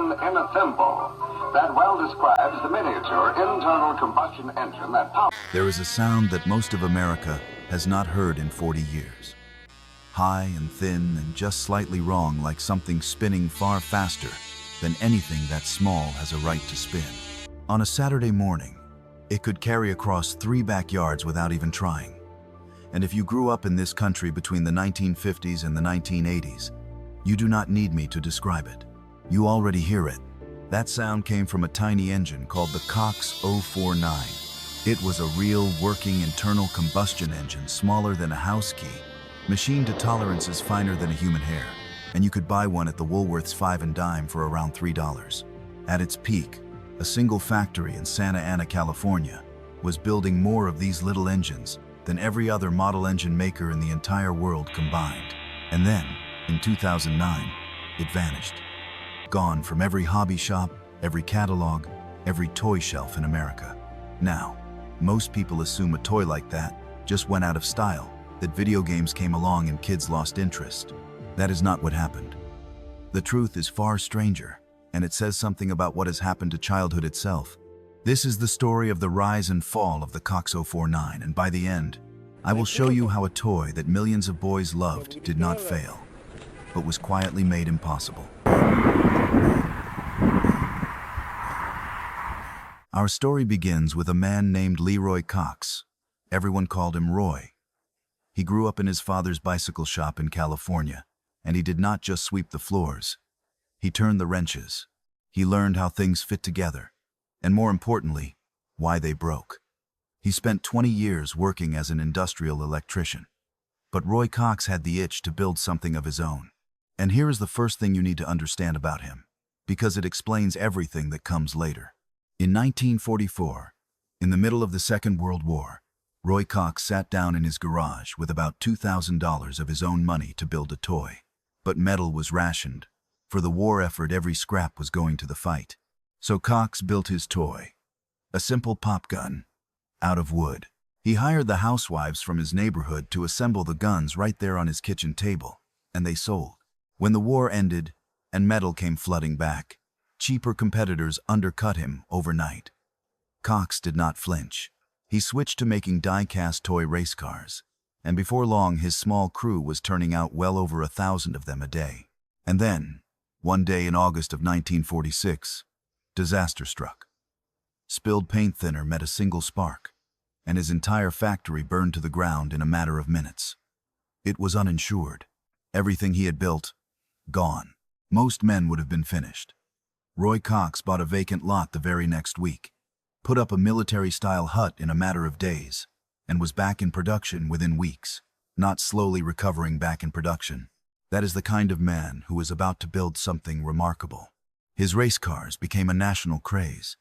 combustion in a thimble. That well describes the miniature internal combustion engine that powers. There is a sound that most of America has not heard in 40 years. High and thin and just slightly wrong, like something spinning far faster than anything that small has a right to spin. On a Saturday morning, it could carry across 3 backyards without even trying. And if you grew up in this country between the 1950s and the 1980s, you do not need me to describe it. You already hear it. That sound came from a tiny engine called the Cox 049. It was a real working internal combustion engine smaller than a house key, machined to tolerances finer than a human hair, and you could buy one at the Woolworth's 5 and dime for around $3. At its peak, a single factory in Santa Ana, California, was building more of these little engines than every other model engine maker in the entire world combined. And then, in 2009, it vanished. Gone from every hobby shop, every catalog, every toy shelf in America. Now, most people assume a toy like that just went out of style, that video games came along and kids lost interest. That is not what happened. The truth is far stranger, and it says something about what has happened to childhood itself. This is the story of the rise and fall of the Cox 049, and by the end, I will show you how a toy that millions of boys loved did not fail, but was quietly made impossible. Our story begins with a man named Leroy Cox. Everyone called him Roy. He grew up in his father's bicycle shop in California, and he did not just sweep the floors. He turned the wrenches. He learned how things fit together, and more importantly, why they broke. He spent 20 years working as an industrial electrician. But Roy Cox had the itch to build something of his own. And here is the first thing you need to understand about him, because it explains everything that comes later. In 1944, in the middle of the Second World War, Roy Cox sat down in his garage with about $2,000 of his own money to build a toy. But metal was rationed. For the war effort, every scrap was going to the fight. So Cox built his toy, a simple pop gun, out of wood. He hired the housewives from his neighborhood to assemble the guns right there on his kitchen table, and they sold. When the war ended and metal came flooding back, cheaper competitors undercut him overnight. Cox did not flinch. He switched to making die-cast toy race cars, and before long his small crew was turning out well over 1,000 of them a day. And then, one day in August of 1946, disaster struck. Spilled paint thinner met a single spark, and his entire factory burned to the ground in a matter of minutes. It was uninsured. Everything he had built, gone. Most men would have been finished. Roy Cox bought a vacant lot the very next week, put up a military-style hut in a matter of days, and was back in production within weeks, not slowly recovering back in production. That is the kind of man who was about to build something remarkable. His race cars became a national craze.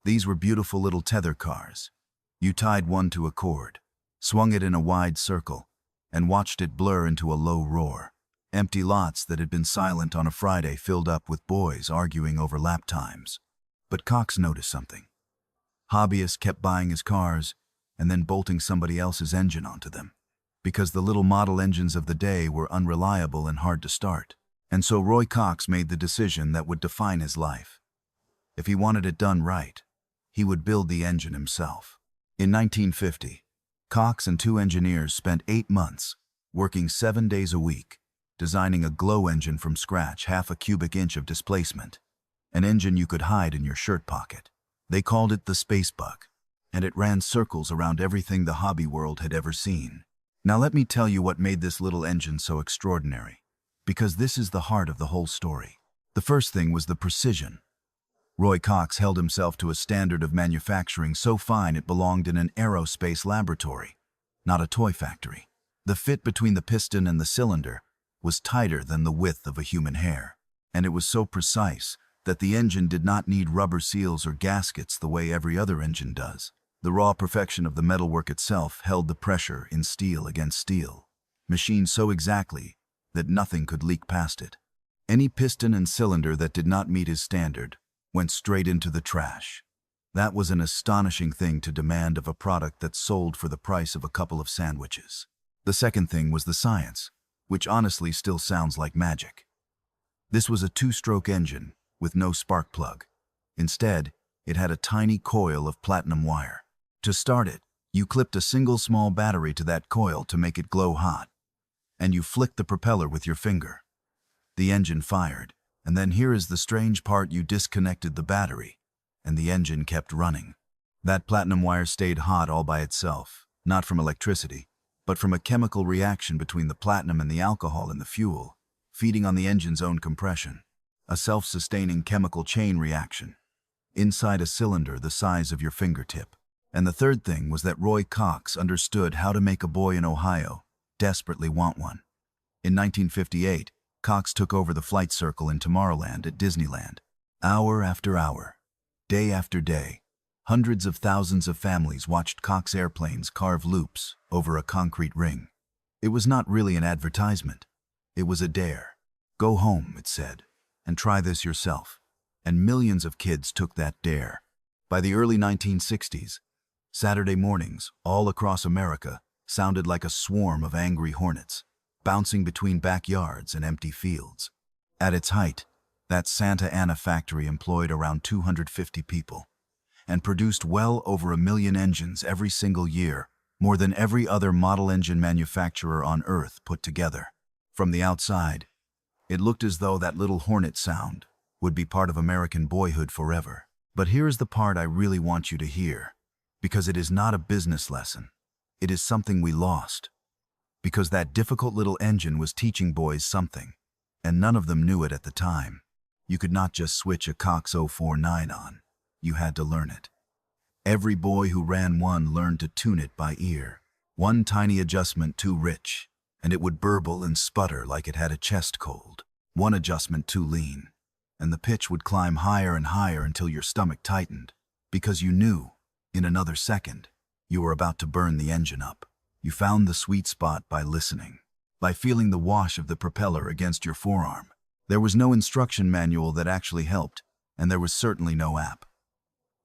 These were beautiful little tether cars. You tied one to a cord, swung it in a wide circle, and watched it blur into a low roar. Empty lots that had been silent on a Friday filled up with boys arguing over lap times. But Cox noticed something. Hobbyists kept buying his cars and then bolting somebody else's engine onto them, because the little model engines of the day were unreliable and hard to start. And so Roy Cox made the decision that would define his life. If he wanted it done right, he would build the engine himself. In 1950, Cox and 2 engineers spent 8 months, working 7 days a week, designing a glow engine from scratch, half a cubic inch of displacement, an engine you could hide in your shirt pocket. They called it the Space Bug, and it ran circles around everything the hobby world had ever seen. Now let me tell you what made this little engine so extraordinary, because this is the heart of the whole story. The first thing was the precision. Roy Cox held himself to a standard of manufacturing so fine it belonged in an aerospace laboratory, not a toy factory. The fit between the piston and the cylinder was tighter than the width of a human hair, and it was so precise that the engine did not need rubber seals or gaskets the way every other engine does. The raw perfection of the metalwork itself held the pressure in steel against steel, machined so exactly that nothing could leak past it. Any piston and cylinder that did not meet his standard went straight into the trash. That was an astonishing thing to demand of a product that sold for the price of a couple of sandwiches. The second thing was the science, which honestly still sounds like magic. This was a 2-stroke engine with no spark plug. Instead, it had a tiny coil of platinum wire. To start it, you clipped a single small battery to that coil to make it glow hot, and you flicked the propeller with your finger. The engine fired, and then here is the strange part: you disconnected the battery, and the engine kept running. That platinum wire stayed hot all by itself, not from electricity, but from a chemical reaction between the platinum and the alcohol in the fuel, feeding on the engine's own compression. A self-sustaining chemical chain reaction, inside a cylinder the size of your fingertip. And the third thing was that Roy Cox understood how to make a boy in Ohio desperately want one. In 1958, Cox took over the flight circle in Tomorrowland at Disneyland. Hour after hour, day after day, hundreds of thousands of families watched Cox airplanes carve loops over a concrete ring. It was not really an advertisement. It was a dare. Go home, it said, and try this yourself. And millions of kids took that dare. By the early 1960s, Saturday mornings all across America sounded like a swarm of angry hornets, bouncing between backyards and empty fields. At its height, that Santa Ana factory employed around 250 people and produced well over 1 million engines every single year, more than every other model engine manufacturer on Earth put together. From the outside, it looked as though that little hornet sound would be part of American boyhood forever. But here's the part I really want you to hear, because it is not a business lesson. It is something we lost. Because that difficult little engine was teaching boys something, and none of them knew it at the time. You could not just switch a Cox 049 on. You had to learn it. Every boy who ran one learned to tune it by ear. One tiny adjustment too rich, and it would burble and sputter like it had a chest cold. One adjustment too lean, and the pitch would climb higher and higher until your stomach tightened, because you knew, in another second, you were about to burn the engine up. You found the sweet spot by listening, by feeling the wash of the propeller against your forearm. There was no instruction manual that actually helped, and there was certainly no app.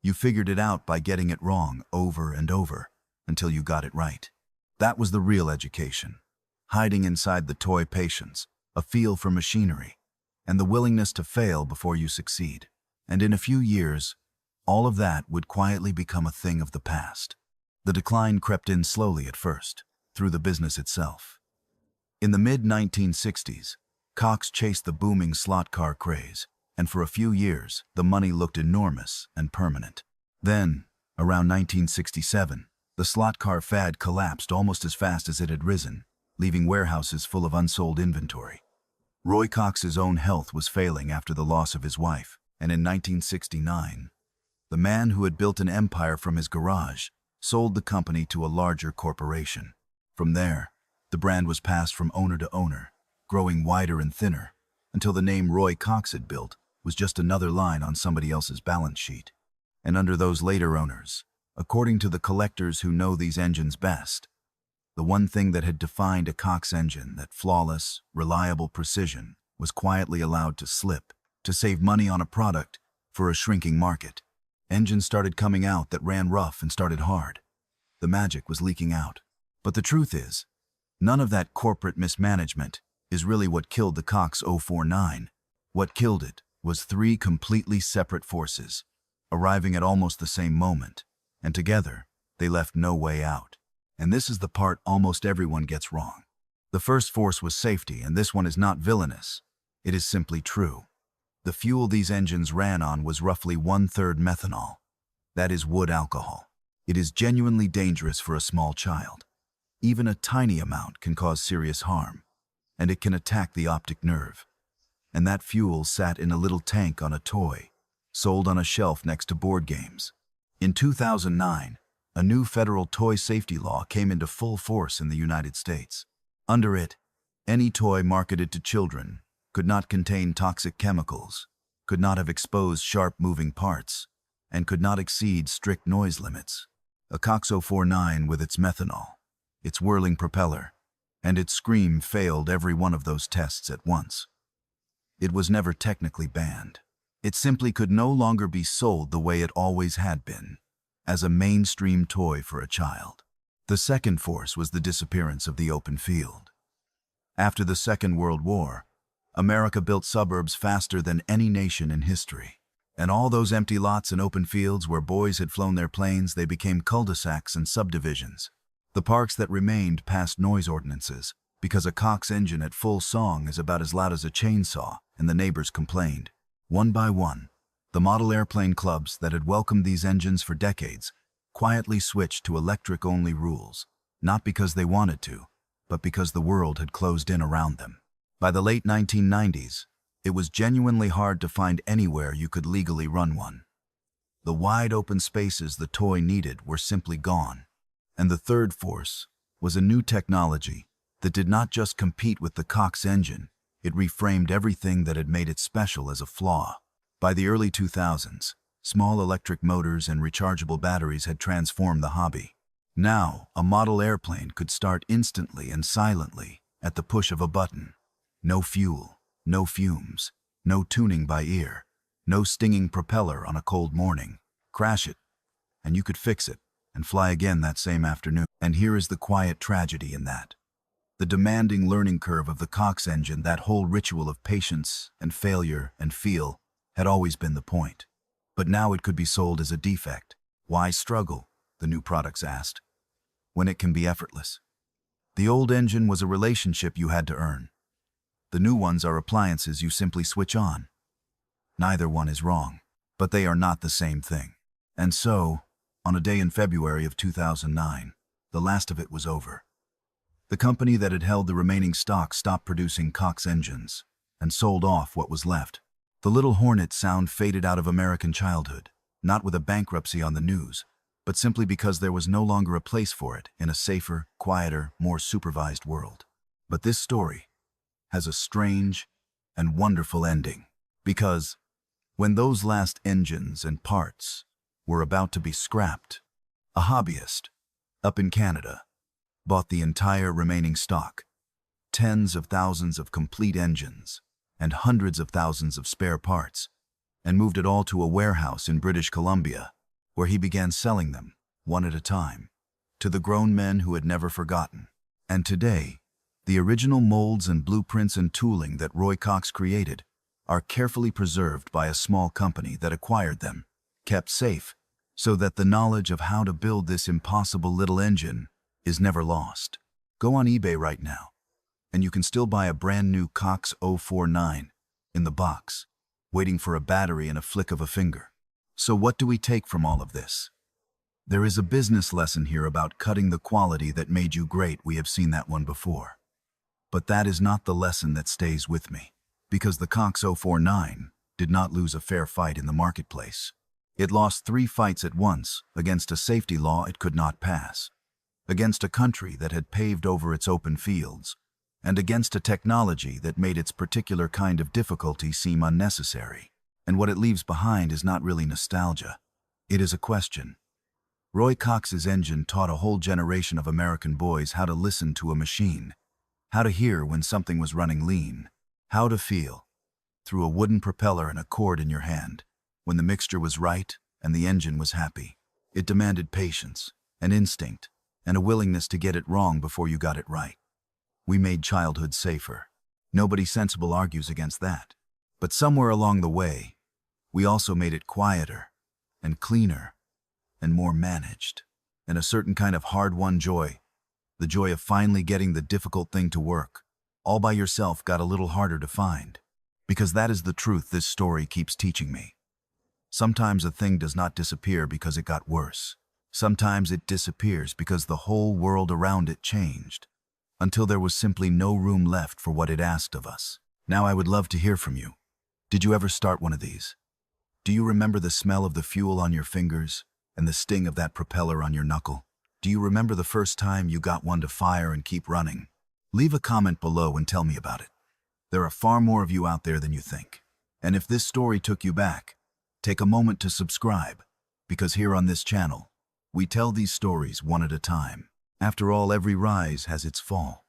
You figured it out by getting it wrong over and over until you got it right. That was the real education, hiding inside the toy patience, a feel for machinery, and the willingness to fail before you succeed. And in a few years, all of that would quietly become a thing of the past. The decline crept in slowly at first, through the business itself. In the mid-1960s, Cox chased the booming slot car craze, and for a few years, the money looked enormous and permanent. Then, around 1967, the slot car fad collapsed almost as fast as it had risen, leaving warehouses full of unsold inventory. Roy Cox's own health was failing after the loss of his wife, and in 1969, the man who had built an empire from his garage sold the company to a larger corporation. From there, the brand was passed from owner to owner, growing wider and thinner, until the name Roy Cox had built was just another line on somebody else's balance sheet. And under those later owners, according to the collectors who know these engines best, the one thing that had defined a Cox engine, that flawless, reliable precision, was quietly allowed to slip, to save money on a product for a shrinking market. Engines started coming out that ran rough and started hard. The magic was leaking out. But the truth is, none of that corporate mismanagement is really what killed the Cox 049. What killed it was 3 completely separate forces, arriving at almost the same moment, and together, they left no way out. And this is the part almost everyone gets wrong. The first force was safety, and this one is not villainous. It is simply true. The fuel these engines ran on was roughly 1/3 methanol. That is wood alcohol. It is genuinely dangerous for a small child. Even a tiny amount can cause serious harm, and it can attack the optic nerve. And that fuel sat in a little tank on a toy, sold on a shelf next to board games. In 2009, a new federal toy safety law came into full force in the United States. Under it, any toy marketed to children could not contain toxic chemicals, could not have exposed sharp moving parts, and could not exceed strict noise limits. A Cox 049 with its methanol, its whirling propeller, and its scream failed every one of those tests at once. It was never technically banned. It simply could no longer be sold the way it always had been, as a mainstream toy for a child. The second force was the disappearance of the open field. After the Second World War, America built suburbs faster than any nation in history. And all those empty lots and open fields where boys had flown their planes, they became cul-de-sacs and subdivisions. The parks that remained passed noise ordinances, because a Cox engine at full song is about as loud as a chainsaw, and the neighbors complained. One by one, the model airplane clubs that had welcomed these engines for decades quietly switched to electric-only rules, not because they wanted to, but because the world had closed in around them. By the late 1990s, it was genuinely hard to find anywhere you could legally run one. The wide open spaces the toy needed were simply gone. And the third force was a new technology that did not just compete with the Cox engine, it reframed everything that had made it special as a flaw. By the early 2000s, small electric motors and rechargeable batteries had transformed the hobby. Now, a model airplane could start instantly and silently at the push of a button. No fuel, no fumes, no tuning by ear, no stinging propeller on a cold morning. Crash it, and you could fix it and fly again that same afternoon. And here is the quiet tragedy in that. The demanding learning curve of the Cox engine, that whole ritual of patience and failure and feel, had always been the point. But now it could be sold as a defect. Why struggle, the new products asked, when it can be effortless? The old engine was a relationship you had to earn. The new ones are appliances you simply switch on. Neither one is wrong, but they are not the same thing. And so, on a day in February of 2009, the last of it was over. The company that had held the remaining stock stopped producing Cox engines and sold off what was left. The little Hornet sound faded out of American childhood, not with a bankruptcy on the news, but simply because there was no longer a place for it in a safer, quieter, more supervised world. But this story has a strange and wonderful ending, because when those last engines and parts were about to be scrapped, a hobbyist up in Canada bought the entire remaining stock, tens of thousands of complete engines and hundreds of thousands of spare parts, and moved it all to a warehouse in British Columbia, where he began selling them, one at a time, to the grown men who had never forgotten. And today, the original molds and blueprints and tooling that Roy Cox created are carefully preserved by a small company that acquired them, kept safe, so that the knowledge of how to build this impossible little engine is never lost. Go on eBay right now, and you can still buy a brand new Cox 049 in the box, waiting for a battery and a flick of a finger. So what do we take from all of this? There is a business lesson here about cutting the quality that made you great. We have seen that one before. But that is not the lesson that stays with me, because the Cox 049 did not lose a fair fight in the marketplace. It lost 3 fights at once against a safety law it could not pass, against a country that had paved over its open fields, and against a technology that made its particular kind of difficulty seem unnecessary. And what it leaves behind is not really nostalgia. It is a question. Roy Cox's engine taught a whole generation of American boys how to listen to a machine, how to hear when something was running lean, how to feel, through a wooden propeller and a cord in your hand, when the mixture was right and the engine was happy. It demanded patience, an instinct, and a willingness to get it wrong before you got it right. We made childhood safer. Nobody sensible argues against that. But somewhere along the way, we also made it quieter and cleaner and more managed. And a certain kind of hard-won joy, the joy of finally getting the difficult thing to work, all by yourself, got a little harder to find. Because that is the truth this story keeps teaching me. Sometimes a thing does not disappear because it got worse. Sometimes it disappears because the whole world around it changed, until there was simply no room left for what it asked of us. Now I would love to hear from you. Did you ever start one of these? Do you remember the smell of the fuel on your fingers and the sting of that propeller on your knuckle? Do you remember the first time you got one to fire and keep running? Leave a comment below and tell me about it. There are far more of you out there than you think. And if this story took you back, take a moment to subscribe, because here on this channel, we tell these stories one at a time. After all, every rise has its fall.